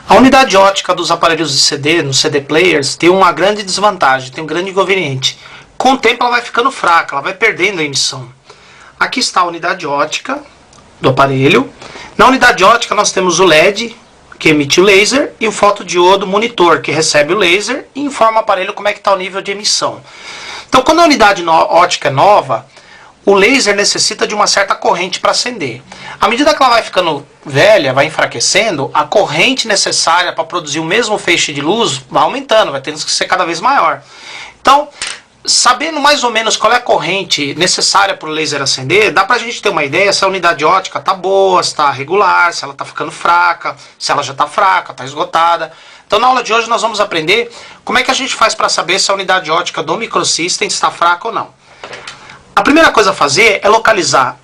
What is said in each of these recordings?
A unidade ótica dos aparelhos de CD, nos CD players, tem uma grande desvantagem, tem um grande inconveniente. Com o tempo ela vai ficando fraca, ela vai perdendo a emissão. Aqui está a unidade ótica do aparelho. Na unidade ótica nós temos o LED, que emite o laser, e o fotodiodo monitor, que recebe o laser e informa o aparelho como é que está o nível de emissão. Então, quando a unidade ótica é nova, o laser necessita de uma certa corrente para acender. À medida que ela vai ficando velha, vai enfraquecendo, a corrente necessária para produzir o mesmo feixe de luz vai aumentando, vai tendo que ser cada vez maior. Então, sabendo mais ou menos qual é a corrente necessária para o laser acender, dá para a gente ter uma ideia se a unidade ótica está boa, se está regular, se ela está ficando fraca, se ela já está fraca, está esgotada. Então, na aula de hoje nós vamos aprender como é que a gente faz para saber se a unidade ótica do microsystem está fraca ou não. A primeira coisa a fazer é localizar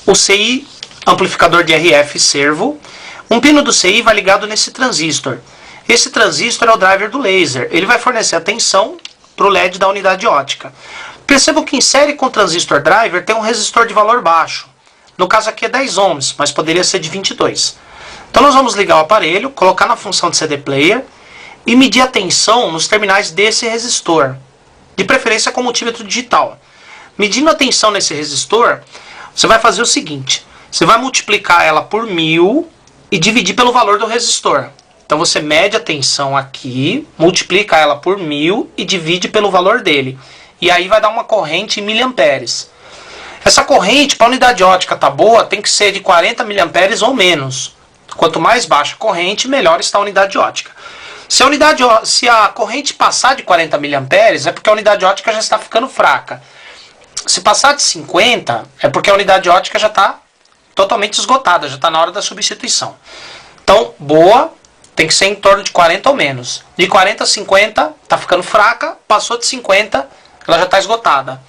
o CI, amplificador de RF servo. Um pino do CI vai ligado nesse transistor. Esse transistor é o driver do laser. Ele vai fornecer a tensão para o LED da unidade ótica. Percebam que em série com o transistor driver tem um resistor de valor baixo. No caso aqui é 10 ohms, mas poderia ser de 22. Então nós vamos ligar o aparelho, colocar na função de CD player e medir a tensão nos terminais desse resistor. De preferência com multímetro digital. Medindo a tensão nesse resistor, você vai fazer o seguinte. Você vai multiplicar ela por 1000 e dividir pelo valor do resistor. Então você mede a tensão aqui, multiplica ela por 1000 e divide pelo valor dele. E aí vai dar uma corrente em miliamperes. Essa corrente, para a unidade ótica estar boa, tem que ser de 40 miliamperes ou menos. Quanto mais baixa a corrente, melhor está a unidade ótica. Se a corrente passar de 40 miliamperes, é porque a unidade ótica já está ficando fraca. Se passar de 50, é porque a unidade ótica já está totalmente esgotada, já está na hora da substituição. Então, boa, tem que ser em torno de 40 ou menos. De 40 a 50, está ficando fraca, passou de 50, ela já está esgotada.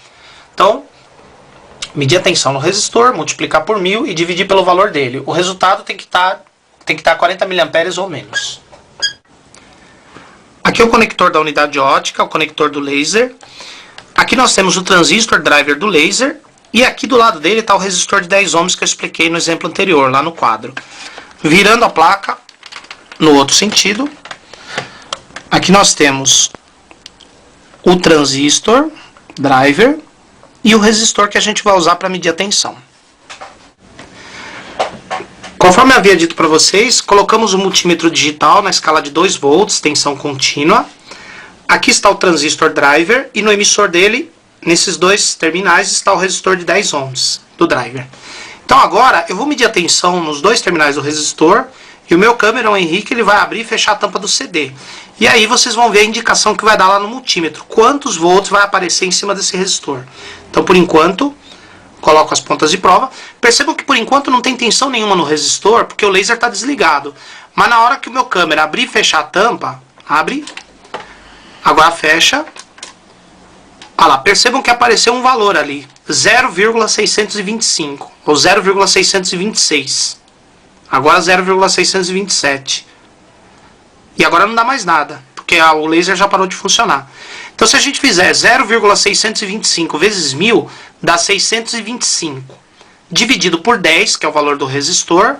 Então, medir a tensão no resistor, multiplicar por 1000 e dividir pelo valor dele. O resultado tem que estar 40 miliamperes ou menos. Aqui é o conector da unidade ótica, o conector do laser. Aqui nós temos o transistor driver do laser. E aqui do lado dele está o resistor de 10 ohms que eu expliquei no exemplo anterior, lá no quadro. Virando a placa no outro sentido. Aqui nós temos o transistor driver e o resistor que a gente vai usar para medir a tensão. Conforme eu havia dito para vocês, colocamos o multímetro digital na escala de 2 volts, tensão contínua. Aqui está o transistor driver e no emissor dele, nesses dois terminais, está o resistor de 10 ohms do driver. Então agora eu vou medir a tensão nos dois terminais do resistor e o meu câmera, o Henrique, ele vai abrir e fechar a tampa do CD. E aí vocês vão ver a indicação que vai dar lá no multímetro, quantos volts vai aparecer em cima desse resistor. Então por enquanto, coloco as pontas de prova. Percebam que por enquanto não tem tensão nenhuma no resistor, porque o laser está desligado. Mas na hora que o meu câmera abrir e fechar a tampa, abre, agora fecha. Olha lá, percebam que apareceu um valor ali, 0,625 ou 0,626. Agora 0,627. E agora não dá mais nada, porque o laser já parou de funcionar. Então se a gente fizer 0,625 vezes 1000, dá 625. Dividido por 10, que é o valor do resistor,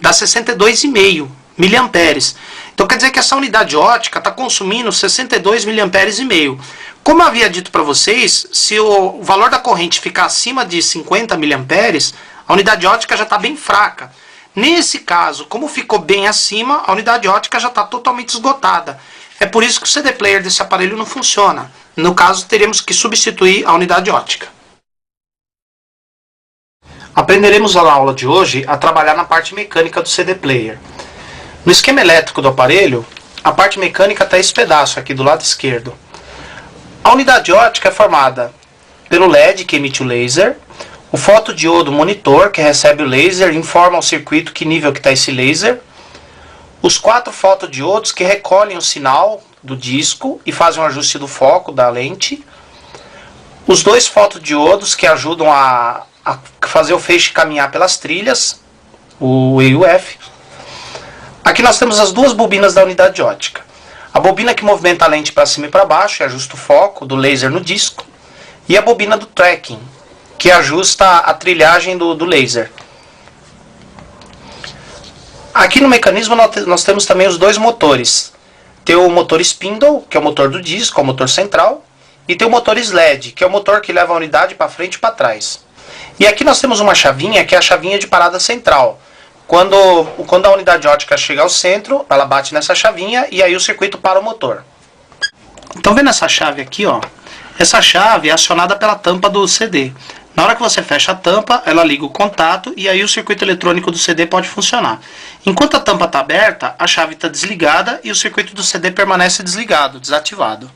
dá 62,5 miliamperes. Então quer dizer que essa unidade ótica está consumindo 62 miliamperes e meio. Como eu havia dito para vocês, se o valor da corrente ficar acima de 50 miliamperes, a unidade ótica já está bem fraca. Nesse caso, como ficou bem acima, a unidade ótica já está totalmente esgotada. É por isso que o CD player desse aparelho não funciona. No caso, teremos que substituir a unidade ótica. Aprenderemos na aula de hoje a trabalhar na parte mecânica do CD player. No esquema elétrico do aparelho, a parte mecânica está esse pedaço aqui do lado esquerdo. A unidade ótica é formada pelo LED, que emite o laser, o fotodiodo monitor, que recebe o laser e informa ao circuito que nível que está esse laser, os 4 fotodiodos que recolhem o sinal do disco e fazem o ajuste do foco da lente, os 2 fotodiodos que ajudam a fazer o feixe caminhar pelas trilhas, o E e o F. Aqui nós temos as 2 bobinas da unidade ótica. A bobina que movimenta a lente para cima e para baixo e ajusta o foco do laser no disco. E a bobina do tracking, que ajusta a trilhagem do laser. Aqui no mecanismo nós temos também os dois motores. Tem o motor spindle, que é o motor do disco, é o motor central, e tem o motor sled, que é o motor que leva a unidade para frente e para trás. E aqui nós temos uma chavinha, que é a chavinha de parada central. Quando a unidade ótica chega ao centro, ela bate nessa chavinha e aí o circuito para o motor. Então vendo essa chave aqui, ó, essa chave é acionada pela tampa do CD. Na hora que você fecha a tampa, ela liga o contato e aí o circuito eletrônico do CD pode funcionar. Enquanto a tampa está aberta, a chave está desligada e o circuito do CD permanece desligado, desativado.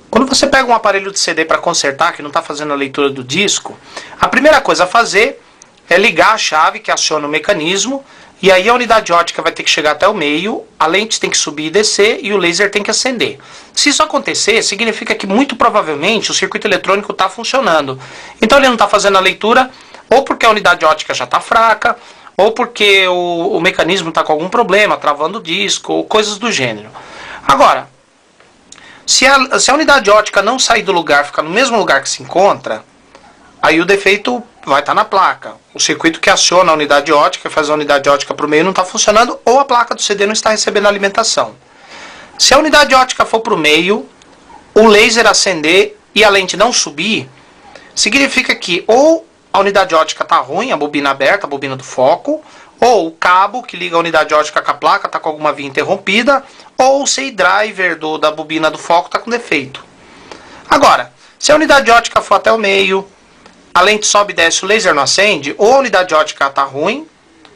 Quando você pega um aparelho de CD para consertar, que não está fazendo a leitura do disco, a primeira coisa a fazer é ligar a chave que aciona o mecanismo, e aí a unidade ótica vai ter que chegar até o meio, a lente tem que subir e descer e o laser tem que acender. Se isso acontecer, significa que muito provavelmente o circuito eletrônico está funcionando. Então ele não está fazendo a leitura, ou porque a unidade ótica já está fraca, ou porque o mecanismo está com algum problema, travando o disco, ou coisas do gênero. Agora, se a unidade ótica não sair do lugar, ficar no mesmo lugar que se encontra, aí o defeito vai estar na placa. O circuito que aciona a unidade ótica, faz a unidade ótica para o meio, não está funcionando, ou a placa do CD não está recebendo alimentação. Se a unidade ótica for para o meio, o laser acender e a lente não subir, significa que ou a unidade ótica está ruim, a bobina aberta, a bobina do foco, ou o cabo que liga a unidade ótica com a placa está com alguma via interrompida, ou o CI driver da bobina do foco está com defeito. Agora, se a unidade ótica for até o meio, a lente sobe e desce, o laser não acende, ou a unidade ótica está ruim,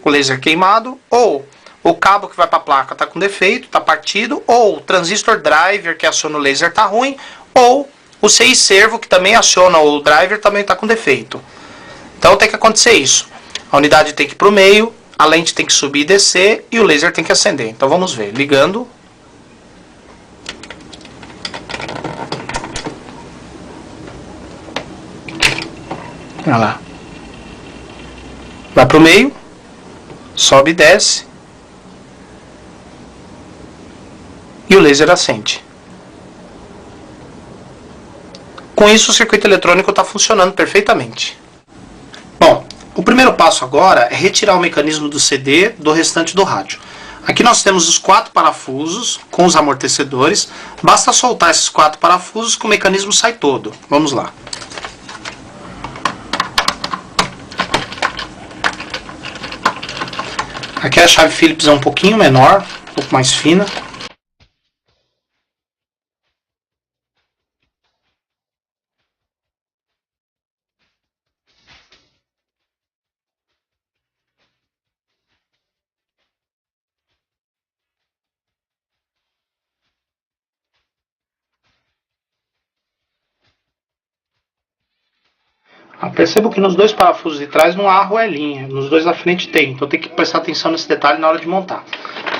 o laser queimado, ou o cabo que vai para a placa está com defeito, está partido, ou o transistor driver que aciona o laser está ruim, ou o CI servo que também aciona o driver também está com defeito. Então tem que acontecer isso. A unidade tem que ir para o meio, a lente tem que subir e descer e o laser tem que acender. Então vamos ver, ligando. Olha lá. Vai para o meio, sobe e desce. E o laser acende. Com isso o circuito eletrônico está funcionando perfeitamente. Bom, o primeiro passo agora é retirar o mecanismo do CD do restante do rádio. Aqui nós temos os 4 parafusos com os amortecedores. Basta soltar esses 4 parafusos que o mecanismo sai todo. Vamos lá. Aqui a chave Phillips é um pouquinho menor, um pouco mais fina. Percebo que nos 2 parafusos de trás não há arruelinha, nos 2 da frente tem, então tem que prestar atenção nesse detalhe na hora de montar.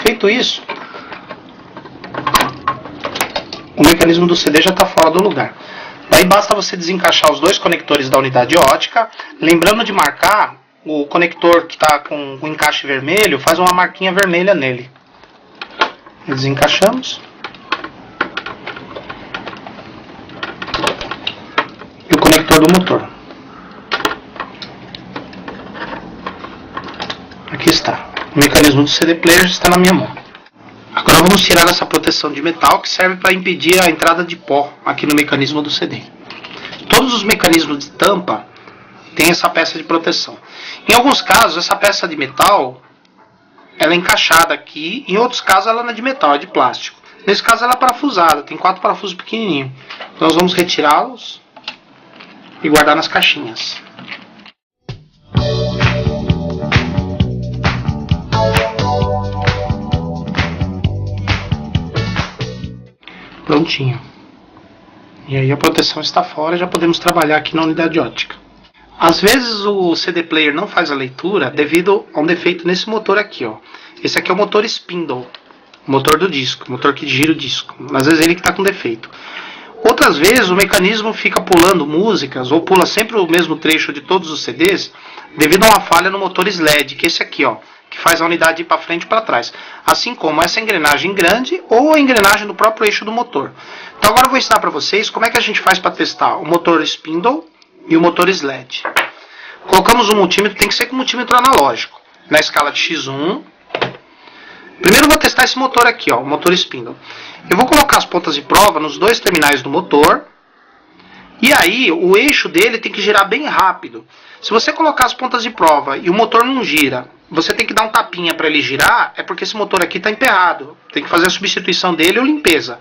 Feito isso, o mecanismo do CD já está fora do lugar. Daí basta você desencaixar os 2 conectores da unidade ótica, lembrando de marcar o conector que está com o encaixe vermelho, faz uma marquinha vermelha nele. Desencaixamos. E o conector do motor. Aqui está. O mecanismo do CD player está na minha mão. Agora vamos tirar essa proteção de metal que serve para impedir a entrada de pó aqui no mecanismo do CD. Todos os mecanismos de tampa têm essa peça de proteção. Em alguns casos essa peça de metal ela é encaixada aqui, em outros casos ela não é de metal, é de plástico. Nesse caso ela é parafusada, tem 4 parafusos pequenininhos. Então nós vamos retirá-los e guardar nas caixinhas. Prontinho. E aí a proteção está fora, já podemos trabalhar aqui na unidade ótica. Às vezes o CD player não faz a leitura devido a um defeito nesse motor aqui, ó. Esse aqui é o motor spindle, o motor do disco, o motor que gira o disco. Às vezes ele que está com defeito. Outras vezes o mecanismo fica pulando músicas ou pula sempre o mesmo trecho de todos os CDs devido a uma falha no motor sled, que é esse aqui, ó, que faz a unidade ir para frente e para trás, assim como essa engrenagem grande ou a engrenagem do próprio eixo do motor. Então agora eu vou ensinar para vocês como é que a gente faz para testar o motor spindle e o motor sled. Colocamos um multímetro, tem que ser com multímetro analógico. na escala de X1. Primeiro eu vou testar esse motor aqui, ó, o motor spindle. Eu vou colocar as pontas de prova nos dois terminais do motor. E aí o eixo dele tem que girar bem rápido. Se você colocar as pontas de prova e o motor não gira, você tem que dar um tapinha para ele girar, é porque esse motor aqui está emperrado. Tem que fazer a substituição dele ou limpeza.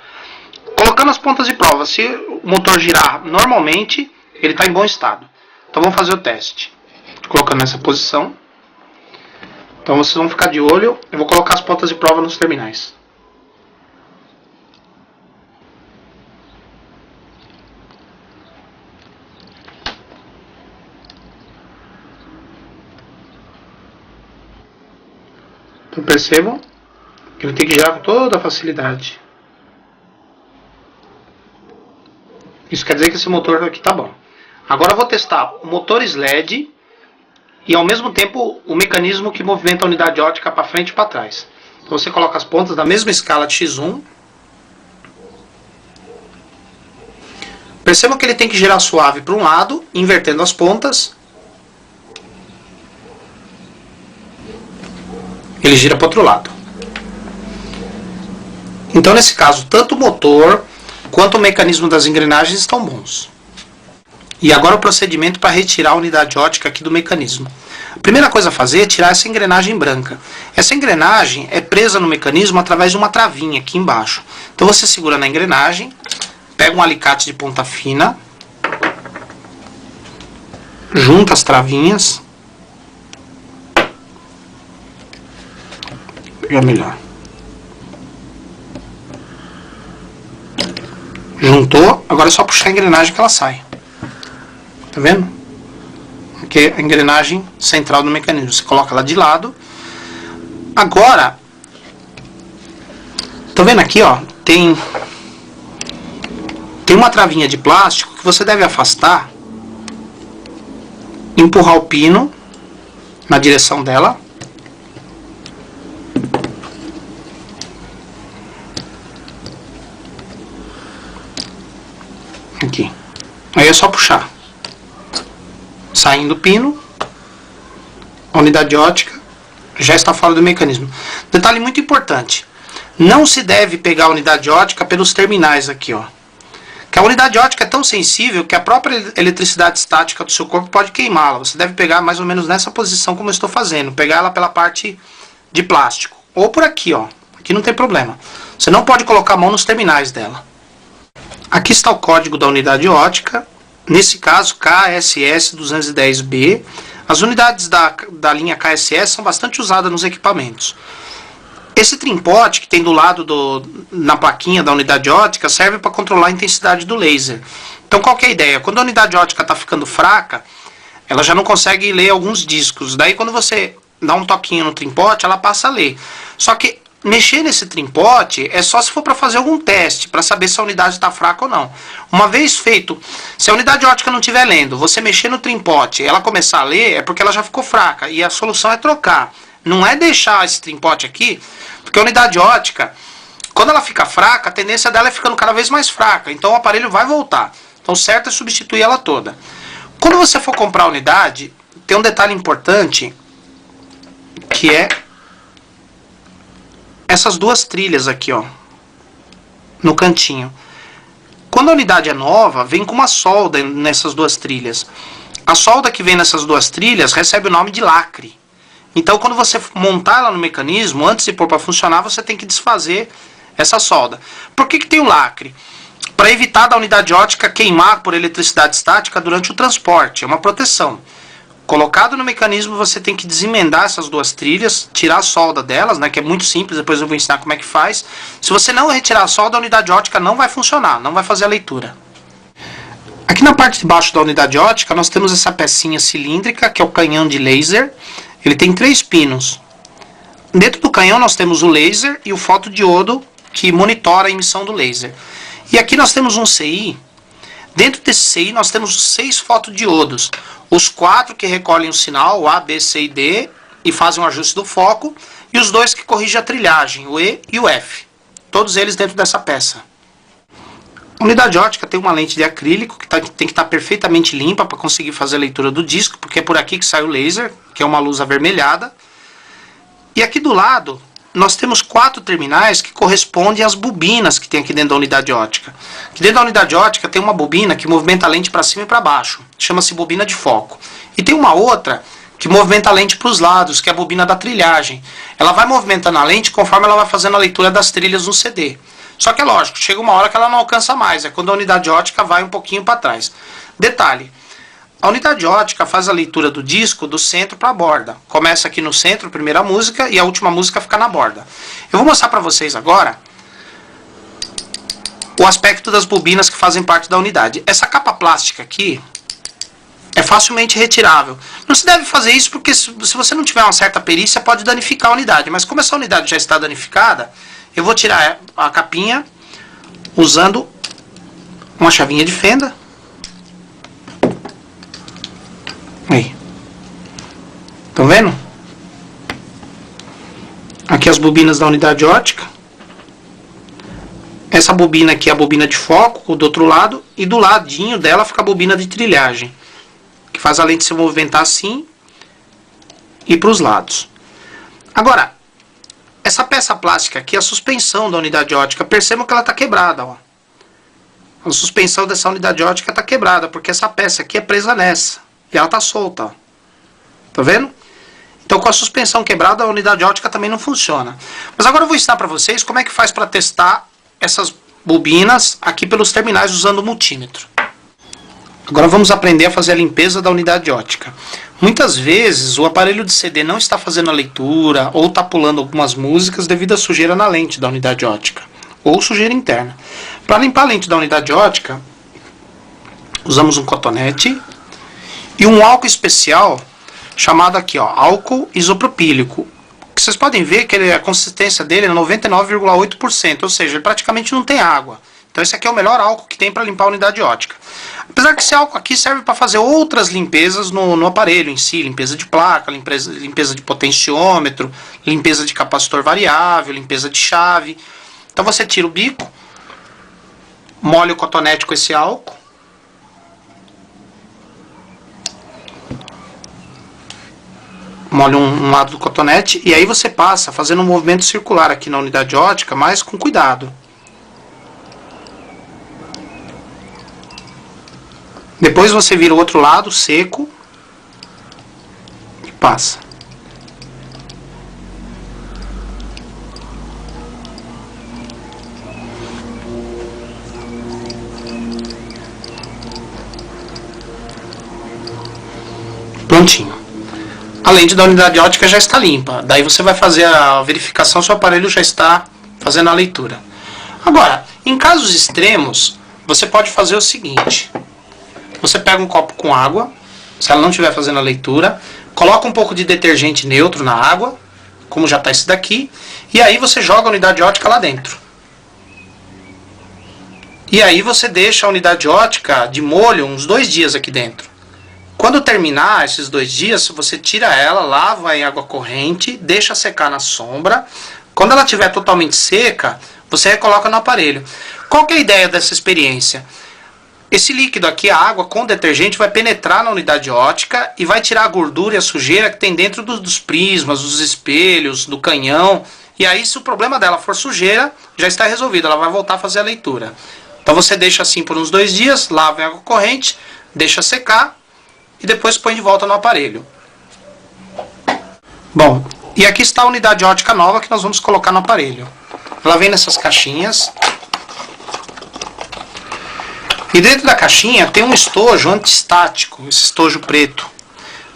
Colocando as pontas de prova, se o motor girar normalmente, ele está em bom estado. Então vamos fazer o teste. Colocando nessa posição. Então vocês vão ficar de olho. Eu vou colocar as pontas de prova nos terminais. Então percebam que ele tem que girar com toda a facilidade. Isso quer dizer que esse motor aqui tá bom. Agora eu vou testar o motor sled e ao mesmo tempo o mecanismo que movimenta a unidade ótica para frente e para trás. Então você coloca as pontas da mesma escala de X1. Percebam que ele tem que girar suave para um lado, invertendo as pontas. Ele gira para o outro lado. Então nesse caso, tanto o motor quanto o mecanismo das engrenagens estão bons. E agora o procedimento para retirar a unidade ótica aqui do mecanismo. A primeira coisa a fazer é tirar essa engrenagem branca. Essa engrenagem é presa no mecanismo através de uma travinha aqui embaixo. Então você segura na engrenagem, pega um alicate de ponta fina, junta as travinhas. Vou pegar melhor. Juntou, agora é só puxar a engrenagem que ela sai. Tá vendo? Aqui é a engrenagem central do mecanismo. Você coloca ela de lado. Agora, tá vendo aqui, ó? Tem uma travinha de plástico que você deve afastar, empurrar o pino na direção dela. Aqui. Aí é só puxar. Saindo o pino, a unidade ótica já está fora do mecanismo. Detalhe muito importante: não se deve pegar a unidade ótica pelos terminais aqui, ó. Que a unidade ótica é tão sensível que a própria eletricidade estática do seu corpo pode queimá-la. Você deve pegar mais ou menos nessa posição como eu estou fazendo. Pegar ela pela parte de plástico. Ou por aqui, ó. Aqui não tem problema. Você não pode colocar a mão nos terminais dela. Aqui está o código da unidade ótica. Nesse caso, KSS 210B. As unidades da linha KSS são bastante usadas nos equipamentos. Esse trimpote que tem do lado na plaquinha da unidade ótica serve para controlar a intensidade do laser. Então qual que é a ideia? Quando a unidade ótica está ficando fraca, ela já não consegue ler alguns discos. Daí quando você dá um toquinho no trimpote, ela passa a ler. Só que mexer nesse trimpote é só se for para fazer algum teste, para saber se a unidade está fraca ou não. Uma vez feito, se a unidade ótica não estiver lendo, você mexer no trimpote e ela começar a ler, é porque ela já ficou fraca. E a solução é trocar. Não é deixar esse trimpote aqui, porque a unidade ótica, quando ela fica fraca, a tendência dela é ficando cada vez mais fraca. Então o aparelho vai voltar. Então o certo é substituir ela toda. Quando você for comprar a unidade, tem um detalhe importante, que é essas duas trilhas aqui, ó, no cantinho. Quando a unidade é nova, vem com uma solda nessas duas trilhas. A solda que vem nessas duas trilhas recebe o nome de lacre. Então, quando você montar ela no mecanismo, antes de pôr para funcionar, você tem que desfazer essa solda. Por que tem o lacre? Para evitar da unidade ótica queimar por eletricidade estática durante o transporte. É uma proteção. Colocado no mecanismo, você tem que desemendar essas duas trilhas, tirar a solda delas, né, que é muito simples, depois eu vou ensinar como é que faz. Se você não retirar a solda, a unidade ótica não vai funcionar, não vai fazer a leitura. Aqui na parte de baixo da unidade ótica, nós temos essa pecinha cilíndrica, que é o canhão de laser. Ele tem 3 pinos. Dentro do canhão nós temos o laser e o fotodiodo, que monitora a emissão do laser. E aqui nós temos um CI. Dentro desse CI nós temos 6 fotodiodos. Os 4 que recolhem o sinal, o A, B, C e D, e fazem o ajuste do foco. E os 2 que corrigem a trilhagem, o E e o F. Todos eles dentro dessa peça. A unidade ótica tem uma lente de acrílico que tem que estar perfeitamente limpa para conseguir fazer a leitura do disco, porque é por aqui que sai o laser, que é uma luz avermelhada. E aqui do lado, nós temos 4 terminais que correspondem às bobinas que tem aqui dentro da unidade ótica. Aqui dentro da unidade ótica tem uma bobina que movimenta a lente para cima e para baixo. Chama-se bobina de foco. E tem uma outra que movimenta a lente para os lados, que é a bobina da trilhagem. Ela vai movimentando a lente conforme ela vai fazendo a leitura das trilhas no CD. Só que é lógico, chega uma hora que ela não alcança mais. É quando a unidade ótica vai um pouquinho para trás. Detalhe. A unidade ótica faz a leitura do disco do centro para a borda. Começa aqui no centro, a primeira música, e a última música fica na borda. Eu vou mostrar para vocês agora o aspecto das bobinas que fazem parte da unidade. Essa capa plástica aqui é facilmente retirável. Não se deve fazer isso porque se você não tiver uma certa perícia pode danificar a unidade. Mas como essa unidade já está danificada, eu vou tirar a capinha usando uma chavinha de fenda. Aí. Estão vendo? Aqui as bobinas da unidade ótica. Essa bobina aqui é a bobina de foco, do outro lado. E do ladinho dela fica a bobina de trilhagem, que faz a lente se movimentar assim e para os lados. Agora, essa peça plástica aqui é a suspensão da unidade ótica. Percebam que ela está quebrada. Ó. A suspensão dessa unidade ótica está quebrada, porque essa peça aqui é presa nessa. E ela está solta, ó. Tá vendo? Então com a suspensão quebrada a unidade ótica também não funciona. Mas agora eu vou ensinar para vocês como é que faz para testar essas bobinas aqui pelos terminais usando o multímetro. Agora vamos aprender a fazer a limpeza da unidade ótica. Muitas vezes o aparelho de CD não está fazendo a leitura ou está pulando algumas músicas devido à sujeira na lente da unidade ótica ou sujeira interna. Para limpar a lente da unidade ótica, usamos um cotonete e um álcool especial chamado aqui, ó, álcool isopropílico. Que vocês podem ver que a consistência dele é 99,8%, ou seja, ele praticamente não tem água. Então esse aqui é o melhor álcool que tem para limpar a unidade ótica. Apesar que esse álcool aqui serve para fazer outras limpezas no aparelho em si, limpeza de placa, limpeza de potenciômetro, limpeza de capacitor variável, limpeza de chave. Então você tira o bico, molha o cotonete com esse álcool, molha um lado do cotonete e aí você passa fazendo um movimento circular aqui na unidade ótica, mas com cuidado. Depois você vira o outro lado, seco, e passa. Prontinho. A lente da unidade ótica já está limpa. Daí você vai fazer a verificação se o aparelho já está fazendo a leitura. Agora, em casos extremos, você pode fazer o seguinte. Você pega um copo com água, se ela não estiver fazendo a leitura, coloca um pouco de detergente neutro na água, como já está esse daqui, e aí você joga a unidade ótica lá dentro. E aí você deixa a unidade ótica de molho uns 2 dias aqui dentro. Quando terminar esses 2 dias, você tira ela, lava em água corrente, deixa secar na sombra. Quando ela estiver totalmente seca, você recoloca no aparelho. Qual que é a ideia dessa experiência? Esse líquido aqui, a água com detergente, vai penetrar na unidade ótica e vai tirar a gordura e a sujeira que tem dentro dos prismas, dos espelhos, do canhão. E aí, se o problema dela for sujeira, já está resolvido, ela vai voltar a fazer a leitura. Então você deixa assim por uns 2 dias, lava em água corrente, deixa secar e depois põe de volta no aparelho. Bom, e aqui está a unidade ótica nova que nós vamos colocar no aparelho. Ela vem nessas caixinhas. E dentro da caixinha tem um estojo antistático, esse estojo preto.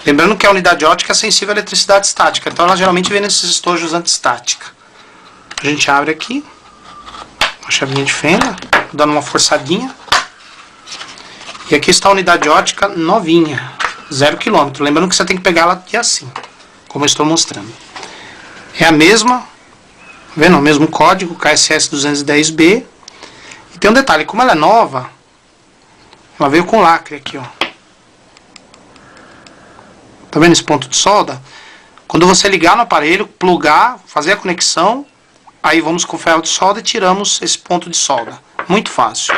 Lembrando que a unidade ótica é sensível à eletricidade estática, então ela geralmente vem nesses estojos antistática. A gente abre aqui, uma chavinha de fenda, dando uma forçadinha. E aqui está a unidade ótica novinha, 0 km. Lembrando que você tem que pegar ela aqui assim, como eu estou mostrando. É a mesma, tá vendo? O mesmo código, KSS 210B. E tem um detalhe, como ela é nova, ela veio com lacre aqui, ó. Tá vendo esse ponto de solda? Quando você ligar no aparelho, plugar, fazer a conexão, aí vamos com o ferro de solda e tiramos esse ponto de solda. Muito fácil.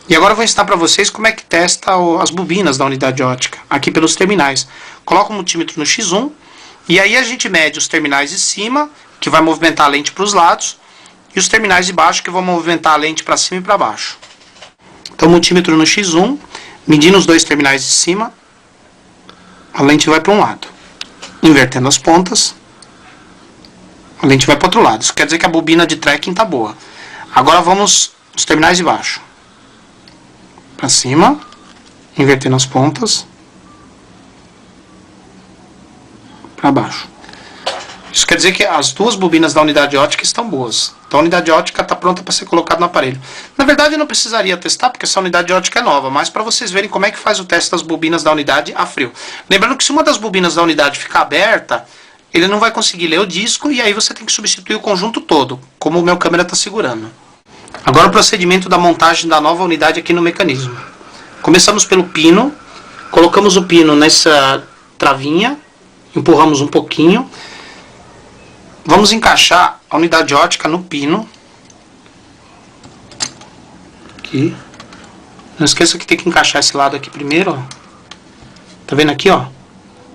E agora eu vou ensinar para vocês como é que testa as bobinas da unidade ótica, aqui pelos terminais. Coloca o multímetro no X1 E aí a gente mede os terminais de cima, que vai movimentar a lente para os lados, e os terminais de baixo, que vão movimentar a lente para cima e para baixo. Então, multímetro no X1, medindo os dois terminais de cima, a lente vai para um lado. Invertendo as pontas, a lente vai para o outro lado. Isso quer dizer que a bobina de tracking está boa. Agora vamos os terminais de baixo. Para cima, invertendo as pontas, para baixo. Isso quer dizer que as duas bobinas da unidade ótica estão boas. Então a unidade ótica está pronta para ser colocada no aparelho. Na verdade eu não precisaria testar, porque essa unidade ótica é nova, mas para vocês verem como é que faz o teste das bobinas da unidade a frio. Lembrando que se uma das bobinas da unidade ficar aberta, ele não vai conseguir ler o disco e aí você tem que substituir o conjunto todo, como o meu câmera está segurando. Agora o procedimento da montagem da nova unidade aqui no mecanismo. Começamos pelo pino, colocamos o pino nessa travinha, empurramos um pouquinho. Vamos encaixar a unidade ótica no pino. Aqui. Não esqueça que tem que encaixar esse lado aqui primeiro, ó. Tá vendo aqui, ó?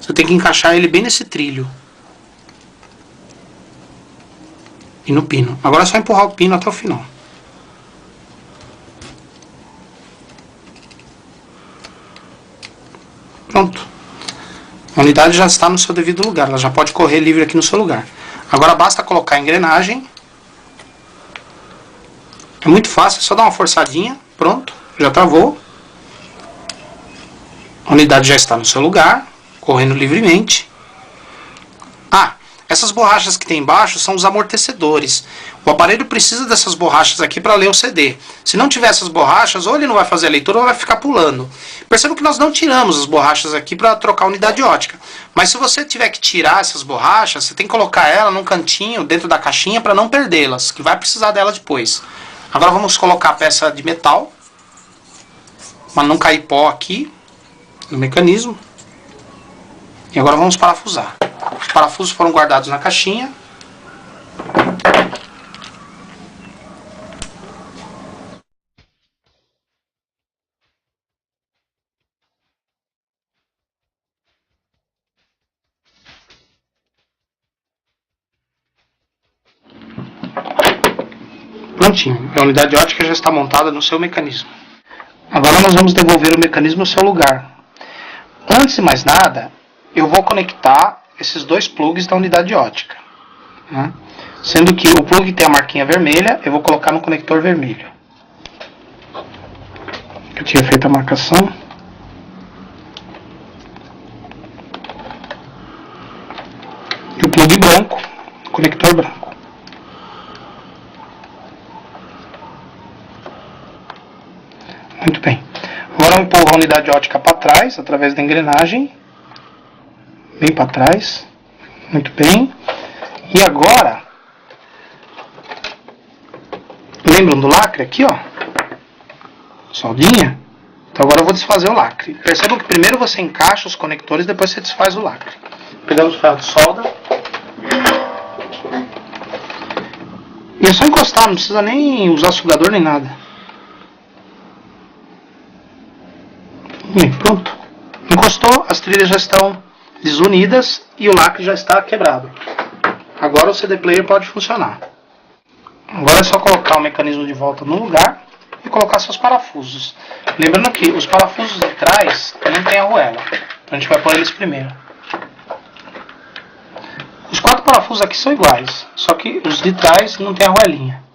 Você tem que encaixar ele bem nesse trilho. E no pino. Agora é só empurrar o pino até o final. Pronto. A unidade já está no seu devido lugar. Ela já pode correr livre aqui no seu lugar. Agora basta colocar a engrenagem. É muito fácil, é só dar uma forçadinha. Pronto, já travou. A unidade já está no seu lugar, correndo livremente. Ah, essas borrachas que tem embaixo são os amortecedores. O aparelho precisa dessas borrachas aqui para ler o CD. Se não tiver essas borrachas, ou ele não vai fazer a leitura ou vai ficar pulando. Perceba que nós não tiramos as borrachas aqui para trocar a unidade ótica. Mas se você tiver que tirar essas borrachas, você tem que colocar ela num cantinho dentro da caixinha para não perdê-las, que vai precisar dela depois. Agora vamos colocar a peça de metal, para não cair pó aqui no mecanismo. E agora vamos parafusar. Os parafusos foram guardados na caixinha. Prontinho, a unidade ótica já está montada no seu mecanismo. Agora nós vamos devolver o mecanismo ao seu lugar. Antes de mais nada, eu vou conectar esses dois plugs da unidade ótica, né? Sendo que o plug tem a marquinha vermelha, eu vou colocar no conector vermelho. Eu tinha feito a marcação. E o plug branco, conector branco. Muito bem. Agora eu empurro a unidade ótica para trás, através da engrenagem. Bem para trás. Muito bem. E agora, lembram do lacre aqui, ó? Soldinha. Então agora eu vou desfazer o lacre. Percebam que primeiro você encaixa os conectores, depois você desfaz o lacre. Pegamos o ferro de solda. E é só encostar, não precisa nem usar sugador nem nada. Bem, pronto. Encostou, as trilhas já estão desunidas e o lacre já está quebrado. Agora o CD player pode funcionar. Agora é só colocar o mecanismo de volta no lugar e colocar seus parafusos. Lembrando que os parafusos de trás não tem arruela, então a gente vai pôr eles primeiro. Os 4 parafusos aqui são iguais, só que os de trás não tem arruelinha.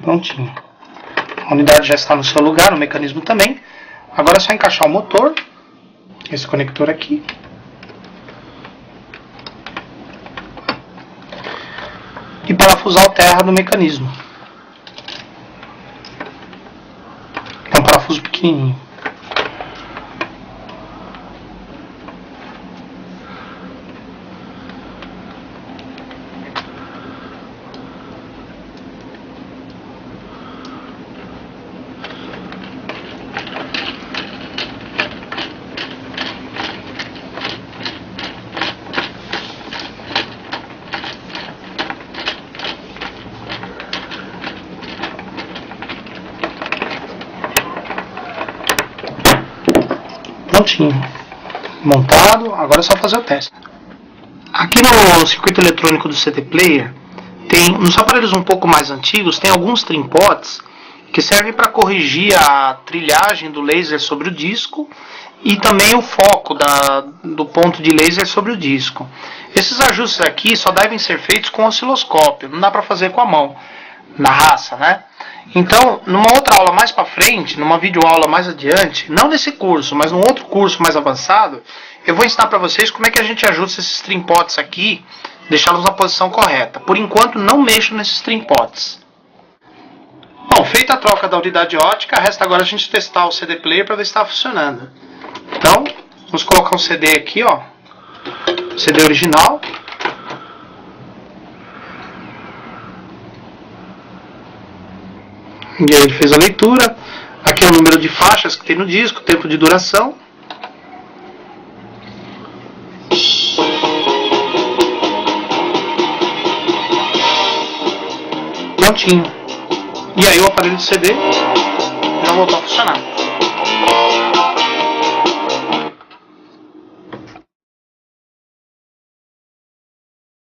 Prontinho. A unidade já está no seu lugar, o mecanismo também. Agora é só encaixar o motor, esse conector aqui. parafusar o terra do mecanismo. É um parafuso pequenininho. Prontinho, montado, agora é só fazer o teste. Aqui no circuito eletrônico do CD Player, nos aparelhos um pouco mais antigos, tem alguns trimpods que servem para corrigir a trilhagem do laser sobre o disco e também o foco do ponto de laser sobre o disco. Esses ajustes aqui só devem ser feitos com osciloscópio, não dá para fazer com a mão, na raça, né? Então, numa outra aula mais para frente, numa videoaula mais adiante, não nesse curso, mas num outro curso mais avançado, eu vou ensinar para vocês como é que a gente ajusta esses trimpods aqui, deixá-los na posição correta. Por enquanto, não mexo nesses trimpods. Bom, feita a troca da unidade ótica, resta agora a gente testar o CD Player para ver se está funcionando. Então, vamos colocar um CD aqui, ó, CD original. E aí ele fez a leitura. Aqui é o número de faixas que tem no disco, tempo de duração. Prontinho. E aí o aparelho de CD já voltou a funcionar.